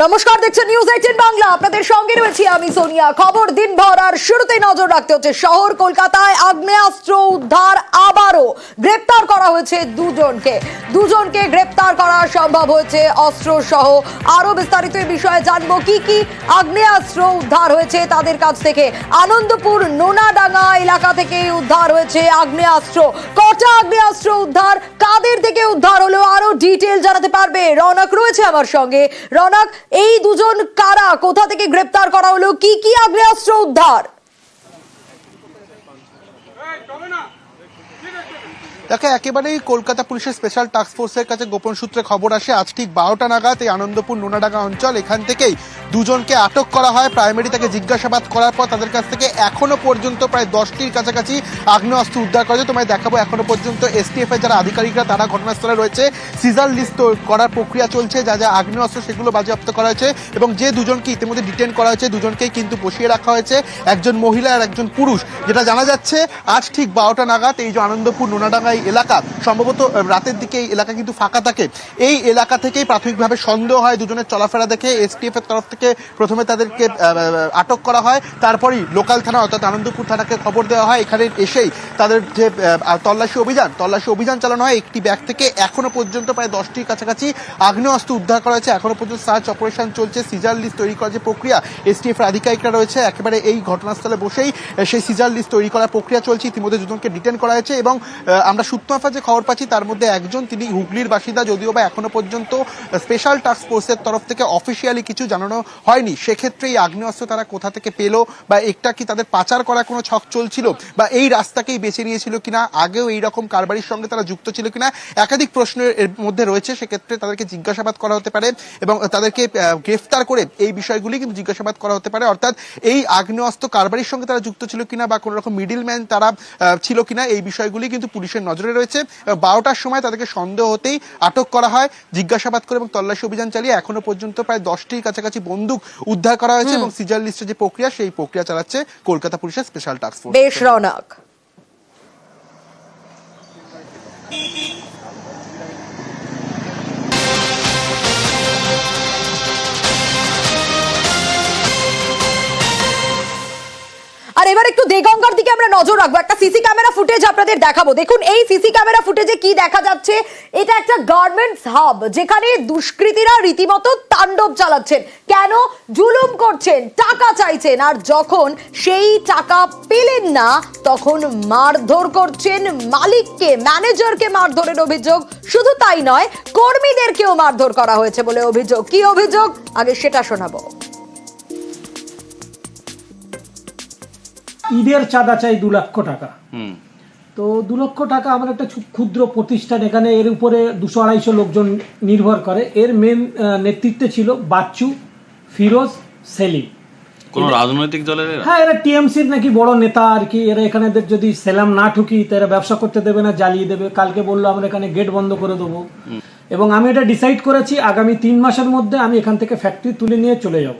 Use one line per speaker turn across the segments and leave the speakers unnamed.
নমস্কার, দেখছেন নিউজ 18 বাংলা। আপনাদের সঙ্গে রয়েছি আমি সোনিয়া। খবর দিনভর, আর শুরুতেই নজর রাখতে হচ্ছে শহর কলকাতায় আগ্নেয়াস্ত্র উদ্ধার। আবারও গ্রেপ্তার করা হয়েছে দুজনকে গ্রেপ্তার করা সম্ভব হয়েছে অস্ত্র সহ। আরো বিস্তারিত এই বিষয়ে জানবো কি কি আগ্নেয়াস্ত্র উদ্ধার হয়েছে তাদের কাছ থেকে। আনন্দপুর নোনাডাঙ্গা এলাকা থেকে উদ্ধার হয়েছে আগ্নেয়াস্ত্র। কটা আগ্নেয়াস্ত্র উদ্ধার, কাদের থেকে উদ্ধার হলো, আরো ডিটেইল জানাতে পারবে রৌনক রয়েছে আমার সঙ্গে। রৌনক, এই দুজন কারা, কোথা থেকে গ্রেপ্তার করা হলো, কি কি আগ্নেয়াস্ত্র উদ্ধার?
দেখো, একেবারেই কলকাতা পুলিশের স্পেশাল টাস্ক ফোর্সের কাছে গোপন সূত্রে খবর আসে আজ ঠিক 12টা নাগাদ এই আনন্দপুর নোনাডাঙ্গা অঞ্চল, এখান থেকেই দুজনকে আটক করা হয়। প্রাইমারি তাকে জিজ্ঞাসাবাদ করার পর তাদের কাছ থেকে এখনো পর্যন্ত প্রায় 10টির কাছাকাছি আগ্নেয়াস্ত্র উদ্ধার করা যায়। তোমায় দেখাবো, এখনো পর্যন্ত এসটিএফ এর যারা আধিকারিকরা তারা ঘটনাস্থলে রয়েছে। সিজার লিস্ট করার প্রক্রিয়া চলছে, যা যা আগ্নেয়াস্ত্র সেগুলো বাজেয়াপ্ত করা হয়েছে এবং যে দুজনকে ইতিমধ্যে ডিটেন করা হয়েছে দুজনকেই কিন্তু বসিয়ে রাখা হয়েছে, একজন মহিলা আর একজন পুরুষ। যেটা জানা যাচ্ছে আজ ঠিক 12টা নাগাদ এই যে আনন্দপুর নোনাডাঙ্গা এলাকা, সম্ভবত রাতের দিকে এই এলাকা কিন্তু ফাঁকা থাকে, এই এলাকা থেকেই প্রাথমিকভাবে সন্দেহ হয় দুজনের চলাফেরা দেখে এসটিএফ এর তরফ থেকে প্রথমে তাদেরকে আটক করা হয়। তারপরই লোকাল থানা অর্থাৎ আনন্দপুর থানাকে খবর দেওয়া হয়। এখানে এসেই তাদের যে তল্লাশি অভিযান চালানো হয়। একটি ব্যাগ থেকে এখনো পর্যন্ত প্রায় 10টির কাছাকাছি আগ্নেয়াস্ত্র উদ্ধার করা হয়েছে। এখনো পর্যন্ত সার্চ অপারেশন চলছে। সিজার লিস্ট তৈরি করার যে প্রক্রিয়া, এসটিএফ এর আধিকারিকরা রয়েছে একেবারে এই ঘটনাস্থলে বসেই সেই সিজার লিস্ট তৈরি করার প্রক্রিয়া চলছে। ইতিমধ্যে দুজনকে ডিটেন করা হয়েছে এবং আমরা সূত্রমাফা যে খবর পাচ্ছি তার মধ্যে একজন তিনি হুগলির বাসিন্দা, যদিও বা এখনো পর্যন্ত স্পেশাল টাস্ক ফোর্সের তরফ থেকে অফিসিয়ালি কিছু জানানো হয়নি। সেক্ষেত্রে এই আগ্নেয়াস্ত্র তারা কোথা থেকে পেলো, বা একটা কি তাদের পাচার করা কোনো ছক চলছিল, বা এই রাস্তাকেই বেছে নিয়েছিল কিনা, আগেও এইরকম কারবারির সঙ্গে তারা যুক্ত ছিল কিনা, একাধিক প্রশ্নের মধ্যে রয়েছে। সেক্ষেত্রে তাদেরকে জিজ্ঞাসাবাদ করা হতে পারে এবং তাদেরকে গ্রেফতার করে এই বিষয়গুলি কিন্তু জিজ্ঞাসাবাদ করা হতে পারে। অর্থাৎ এই আগ্নেয়াস্ত্র কারবারির সঙ্গে তারা যুক্ত ছিল কিনা বা কোনো রকম মিডিলম্যান তারা ছিল কিনা, এই বিষয়গুলি কিন্তু পুলিশের নজরে রয়েছে। 12টার সময় তাদেরকে সন্দেহ হতেই আটক করা হয়, জিজ্ঞাসাবাদ করে এবং তল্লাশি অভিযান চালিয়ে এখনো পর্যন্ত প্রায় 10টির কাছাকাছি বন্দুক উদ্ধার করা হয়েছে এবং সিজার লিস্টের যে প্রক্রিয়া সেই প্রক্রিয়া চালাচ্ছে কলকাতা পুলিশের স্পেশাল টাস্ক ফোর্স।
বেশ রৌনক। আর এবার একটু দেগঙ্গার দিকে আমরা নজর রাখবো। একটা সিসি ক্যামেরা ফুটেজ আপনাদের দেখাবো। দেখুন এই সিসি ক্যামেরা ফুটেজে কি দেখা যাচ্ছে। এটা একটা গার্মেন্টস হাব, যেখানে দুষ্কৃতীরা রীতিমতো তাণ্ডব চালাচ্ছেন। কেন? জুলুম করছেন, টাকা চাইছেন, আর যখন সেই টাকা পেলেন না তখন মারধর করছেন মালিককে, ম্যানেজারকে মারধরের অভিযোগ। শুধু তাই নয়, কর্মীদেরকেও মারধর করা হয়েছে বলে অভিযোগ। কি অভিযোগ আগে সেটা শোনাবো।
ঈদের চাঁদা চাই 2 লক্ষ টাকা। তো 2 লক্ষ টাকা আমার একটা ক্ষুদ্র প্রতিষ্ঠান, এখানে এর উপরে 200-250 লোকজন নির্ভর করে। এর মেন নেতৃত্বে ছিল বাচ্চু, ফিরোজ, সেলিম।
কোন রাজনৈতিক দলের?
হ্যাঁ, এরা টিএমসির নাকি বড় নেতা আর কি। এরা এখানে যদি সেলাম না ঠুকি তো এরা ব্যবসা করতে দেবে না, জ্বালিয়ে দেবে। কালকে বললো আমরা এখানে গেট বন্ধ করে দেবো। এবং আমি এটা ডিসাইড করেছি আগামী 3 মাসের মধ্যে আমি এখান থেকে ফ্যাক্টরি তুলে নিয়ে চলে যাব।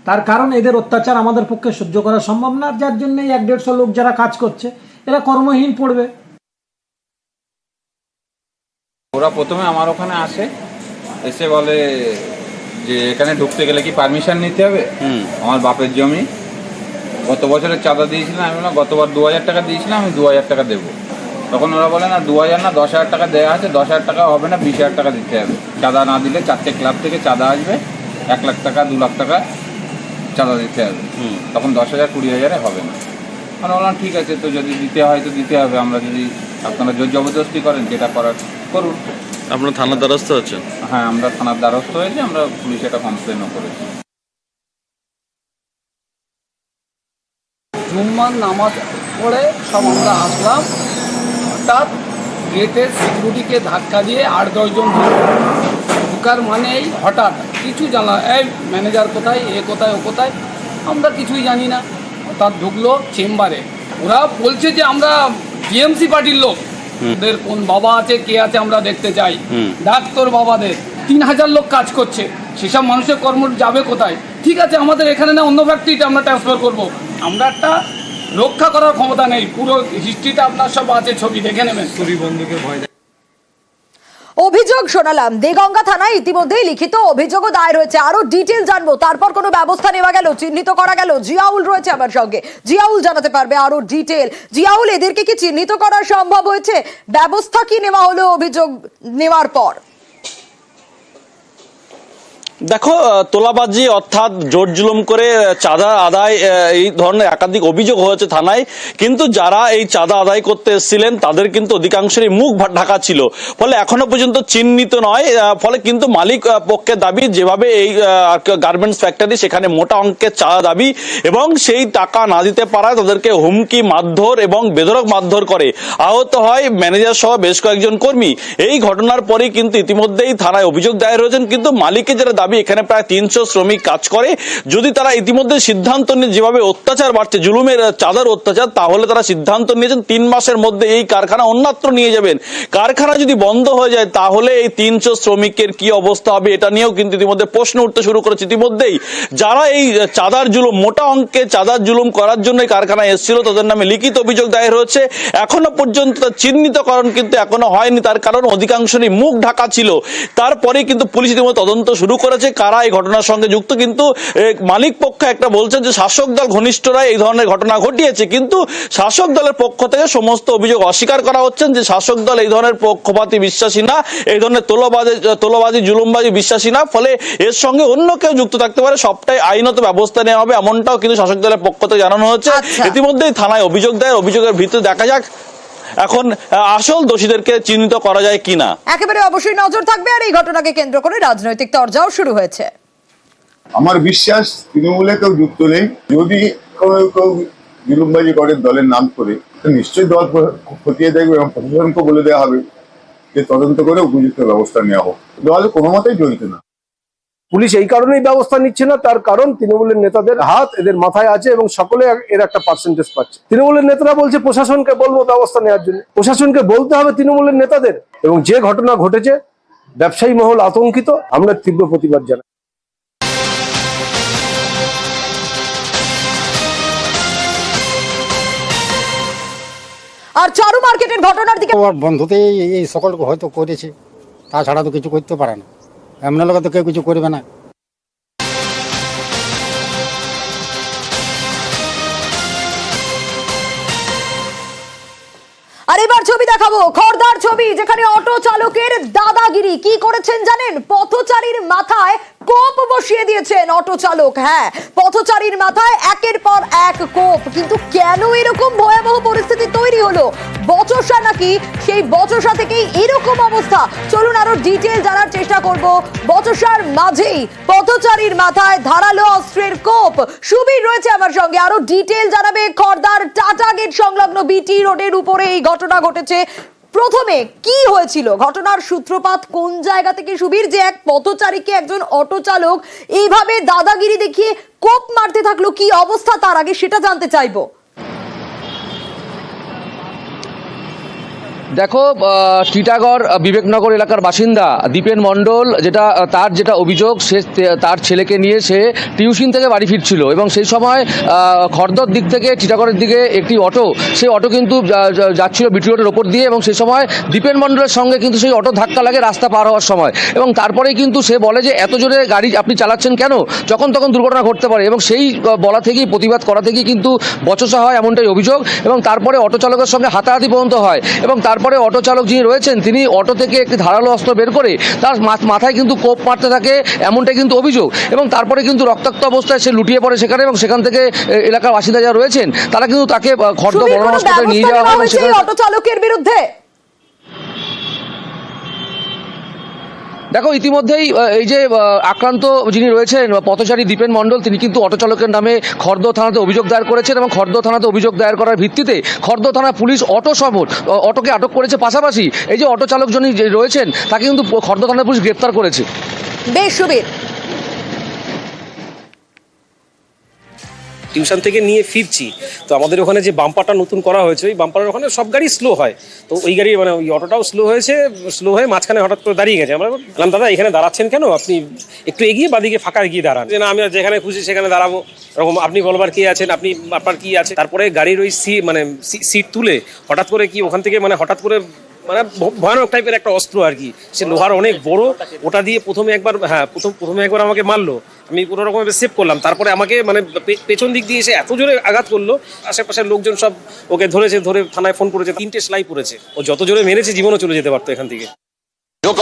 তার কারণ এদের অত্যাচার আমাদের পক্ষে সহ্য করা সম্ভব না, যার জন্য 150 লোক যারা কাজ করছে এরা কর্মহীন পড়বে।
ওরা প্রথমে আমার ওখানে আসে, এসে বলে যে এখানে ঢুকতে গেলে কি পারমিশন নিতে হবে। আমার বাপের জমি, গত বছরের চাঁদা দিয়েছিলাম, আমি বললাম গতবার 2000 টাকা দিয়েছিলাম, আমি 2000 টাকা দেবো। তখন ওরা বলে না 2000 না 10,000 টাকা দেওয়া আছে, 10,000 টাকা হবে না, 20,000 টাকা দিতে হবে। চাঁদা না দিলে 4টে ক্লাব থেকে চাঁদা আসবে, 1 লাখ টাকা 2 লাখ টাকা চাঁদা দিতে হবে। তখন 10,000 20,000 হবে না। আমি বললাম ঠিক আছে, তো যদি দিতে হয় তো দিতে হবে। আমরা যদি আপনারা জোর জবরদস্তি করেন, যেটা করার করুন।
আপনারা থানার দ্বারস্থ হচ্ছেন?
হ্যাঁ, আমরা থানার দ্বারস্থ হয়েছি, আমরা পুলিশে একটা কমপ্লেনও করেছি।
জুম্মার নামাজ পড়ে সব আমরা আসলাম, হঠাৎ গেটের সিকিউরিটিকে ধাক্কা দিয়ে 8-10 জন ঢুকার মানেই হঠাৎ কিছু জানা, এই ম্যানেজার কোথায়, এ কোথায়, ও কোথায়, আমরা কিছুই জানি না। হঠাৎ ঢুকলো চেম্বারে। ওরা বলছে যে আমরা টিএমসি পার্টির লোক, ওদের কোন বাবা আছে কে আছে আমরা দেখতে চাই। ডাক্তার বাবাদের 3000 লোক কাজ করছে, সেসব মানুষের কর্ম যাবে কোথায়? ঠিক আছে, আমাদের এখানে না অন্য ফ্যাক্টরিতে আমরা ট্রান্সফার করব। আমরা একটা রক্ষা করার ক্ষমতা নেই। পুরো হিস্ট্রিটা আপনার সব আছে, ছবি দেখে নেবেন। ছবি বন্ধুকে ভয়।
অভিযোগ শোনালাম, দেগঙ্গা থানায় ইতিমধ্যেই লিখিত অভিযোগও দায়ের হয়েছে। আরো ডিটেল জানবো, তারপর কোনো ব্যবস্থা নেওয়া গেল, চিহ্নিত করা গেল। জিয়াউল রয়েছে আমার সঙ্গে, জিয়াউল জানাতে পারবে আরো ডিটেল। জিয়াউল, এদেরকে কি চিহ্নিত করা সম্ভব হয়েছে? ব্যবস্থা কি নেওয়া হলো অভিযোগ নেওয়ার পর?
দেখো, তোলাবাজি অর্থাৎ জোর জুলুম করে চাঁদা আদায়, এই ধরনের একাধিক অভিযোগ হয়েছে থানায়। কিন্তু যারা এই চাঁদা আদায় করতে এসেছিলেন তাদের কিন্তু অধিকাংশেরই মুখ ঢাকা ছিল, ফলে এখনো পর্যন্ত চিহ্নিত নয়। ফলে কিন্তু মালিক পক্ষের দাবি, যেভাবে এই গার্মেন্টস ফ্যাক্টরি, সেখানে মোটা অঙ্কের চাঁদা দাবি এবং সেই টাকা না দিতে পারায় তাদেরকে হুমকি, মারধর এবং বেধড়ক মারধর করে আহত হয় ম্যানেজার সহ বেশ কয়েকজন কর্মী। এই ঘটনার পরেই কিন্তু ইতিমধ্যেই থানায় অভিযোগ দায়ের হয়েছেন। কিন্তু মালিকের যারা দাবি, এখানে প্রায় 300 শ্রমিক কাজ করে, যদি তারা ইতিমধ্যে সিদ্ধান্ত নিয়ে, যেভাবে অত্যাচার বাড়ছে, জুলুমের চাঁদার অত্যাচার, তাহলে তারা সিদ্ধান্ত নিয়েছেন 3 মাসের মধ্যে এই কারখানা অন্যত্র নিয়ে যাবেন। কারখানা যদি বন্ধ হয়ে যায় তাহলে এই 300 শ্রমিকের কি অবস্থা হবে, এটা নিয়েও কিন্তু ইতিমধ্যে প্রশ্ন উঠতে শুরু করেছে। ইতিমধ্যেই যারা এই চাঁদার জুলুম, মোটা অঙ্কে চাঁদার জুলুম করার জন্য এই কারখানায় এসেছিল, তাদের নামে লিখিত অভিযোগ দায়ের হয়েছে। এখনো পর্যন্ত চিহ্নিতকরণ কিন্তু এখনো হয়নি, তার কারণ অধিকাংশই মুখ ঢাকা ছিল। তারপরে কিন্তু পুলিশ ইতিমধ্যে তদন্ত শুরু করেছে কারা এই ঘটনার সঙ্গে যুক্ত। কিন্তু মালিক পক্ষ একটা বলছেন যে শাসক দল ঘনিষ্ঠরা এই ধরনের ঘটনা ঘটিয়েছে, কিন্তু শাসক দলের পক্ষ থেকে সমস্ত অভিযোগ অস্বীকার করা হচ্ছেন যে শাসক দল এই ধরনের পক্ষপাতী বিশ্বাসী না, এই ধরনের তোলাবাজি জুলুমবাজি বিশ্বাসী না। ফলে এর সঙ্গে অন্য কেউ যুক্ত থাকতে পারে, সবটাই আইনত ব্যবস্থা নেওয়া হবে, এমনটাও কিন্তু শাসক দলের পক্ষ থেকে জানানো হচ্ছে। ইতিমধ্যেই থানায় অভিযোগ দেয়, অভিযোগের ভিত্তিতে দেখা যাক এখন আসল দোষীদেরকে চিহ্নিত করা যায় কিনা।
একেবারে অবশ্যই নজর থাকবে। আর এই ঘটনাকে কেন্দ্র করে রাজনৈতিক তরজাও শুরু হয়েছে।
আমার বিশ্বাস তৃণমূলে কেউ যুক্ত নেই। যদি কেউ জুলুমবাজি করে দলের নাম করে, নিশ্চয়ই দল খতিয়ে দেখবে এবং প্রশাসনকে বলে দেওয়া হবে যে তদন্ত করে উপযুক্ত ব্যবস্থা নেওয়া হোক। দল কোনো মতেই জড়িত না।
পুলিশ এই কারণেই ব্যবস্থা নিচ্ছে না, তার কারণ তৃণমূলের নেতাদের হাত এদের মাথায় আছে এবং সকলে এর একটা পার্সেন্টেজ পাচ্ছে। তৃণমূলের নেতারা বলছে প্রশাসনকে বলবো ব্যবস্থা নেওয়ার জন্য, প্রশাসনকে বলতে হবে তৃণমূলের নেতাদের। এবং যে ঘটনা ঘটেছে, ব্যবসায়ী মহল আতঙ্কিত, আমরা তীব্র প্রতিবাদ জানাই।
আর চারু মার্কেটের ঘটনার দিকে
বন্ধুতে এই সকলকে হয়তো করেছে, তাছাড়া তো কিছু করতে পারে না, এমন লোক তো কেউ কিছু করবে না।
আর এবার ছবি দেখাবো, খড়দার ছবি, যেখানে অটো চালকের দাদাগিরি। কি করেছেন জানেন? পথচারীর মাথায় কোপ বসিয়ে দিয়েছেন অটো চালক। হ্যাঁ, পথচারীর মাথায় একের পর এক কোপ। কিন্তু কেন এরকম ভয়াবহ পরিস্থিতি তৈরি হলো? বচসা নাকি? সেই বচসা থেকেই এরকম অবস্থা। চলুন আরো ডিটেল জানার চেষ্টা করব। বচসার মাঝেই পথচারীর মাথায় ধারালো অস্ত্রের কোপ। সুবীর রয়েছে আমার সঙ্গে, আরো ডিটেল জানাবে। খড়দার টাটা গেট সংলগ্ন বিটি রোডের উপরে এই ঘটনা ঘটেছে। প্রথমে কি হয়েছিল, ঘটনার সূত্রপাত কোন জায়গা থেকে সুবীর, যে এক পথচারীকে একজন অটো চালক এইভাবে দাদাগিরি দেখিয়ে কোপ মারতে থাকলো? কি অবস্থা তার আগে সেটা জানতে চাইবো।
দেখো, টিটাগড় বিবেকনগর এলাকার বাসিন্দা দীপেন মণ্ডল, যেটা অভিযোগ, সে তার ছেলেকে নিয়ে সে টিউশন থেকে বাড়ি ফিরছিল এবং সেই সময় খড়দর দিক থেকে টিটাগড়ের দিকে একটি অটো, সেই অটো কিন্তু যাচ্ছিল বিটি রোডের ওপর দিয়ে এবং সেই সময় দীপেন মণ্ডলের সঙ্গে কিন্তু সেই অটো ধাক্কা লাগে রাস্তা পার হওয়ার সময়। এবং তারপরেই কিন্তু সে বলে যে এত জোরে গাড়ি আপনি চালাচ্ছেন কেন, যখন তখন দুর্ঘটনা ঘটতে পারে। এবং সেই বলা থেকেই, প্রতিবাদ করা থেকেই কিন্তু বচসা হয়, এমনটাই অভিযোগ। এবং তারপরে অটো চালকের সঙ্গে হাতাহাতি পর্যন্ত হয় এবং তারপরে অটো চালক যিনি রয়েছেন তিনি অটো থেকে একটি ধারালো অস্ত্র বের করে তার মাথায় কিন্তু কোপ মারতে থাকে, এমনটাই কিন্তু অভিযোগ। এবং তারপরে কিন্তু রক্তাক্ত অবস্থায় সে লুটিয়ে পড়ে সেখানে এবং সেখান থেকে এলাকার বাসিন্দা যারা রয়েছেন তারা কিন্তু তাকে খড়দহ বড় হাসপাতালে নিয়ে যাওয়া হয়।
অটো চালকের বিরুদ্ধে
দেখো, ইতিমধ্যেই এই যে আক্রান্ত যিনি রয়েছেন পথচারী দীপেন মণ্ডল, তিনি কিন্তু অটো চালকের নামে খড়দহ থানাতে অভিযোগ দায়ের করেছেন এবং খড়দহ থানাতে অভিযোগ দায়ের করার ভিত্তিতে খড়দহ থানা পুলিশ অটোকে আটক করেছে। পাশাপাশি এই যে অটো চালক যিনি রয়েছেন তাকে কিন্তু খড়দহ থানা পুলিশ গ্রেপ্তার করেছে।
বেশ সুবীর,
টিউশন থেকে নিয়ে ফিরছি, তো আমাদের ওখানে যে বাম্পারটা নতুন করা হয়েছে, ওই বাম্পারের ওখানে সব গাড়ি স্লো হয়, তো ওই গাড়ি মানে ওই অটোটাও স্লো হয়ে মাঝখানে হঠাৎ করে দাঁড়িয়ে গেছে। আমরা বললাম, দাদা এখানে দাঁড়াচ্ছেন কেন, আপনি একটু এগিয়ে বাদিকে ফাঁকা এগিয়ে দাঁড়ান। যে না, আমি যেখানে খুশি সেখানে দাঁড়াবো, এরকম আপনি বলবার কি আছেন, আপনার কি আছে। তারপরে গাড়ির ওই সিট তুলে হঠাৎ করে কি ওখান থেকে হঠাৎ করে মানে ভয়ানক টাইপের একটা অস্ত্র আর কি, সে লোহার অনেক বড়, ওটা দিয়ে প্রথমে একবার আমাকে মারলো, আমি কোনো রকম সেভ করলাম, তারপরে আমাকে মানে পেছন দিক দিয়ে এসে এত জোরে আঘাত করলো, আশেপাশের লোকজন সব ওকে ধরে থানায় ফোন করেছে, 3টে সেলাই পড়েছে, ও যত জোরে মেরেছে জীবনও চলে যেতে পারতো এখান থেকে।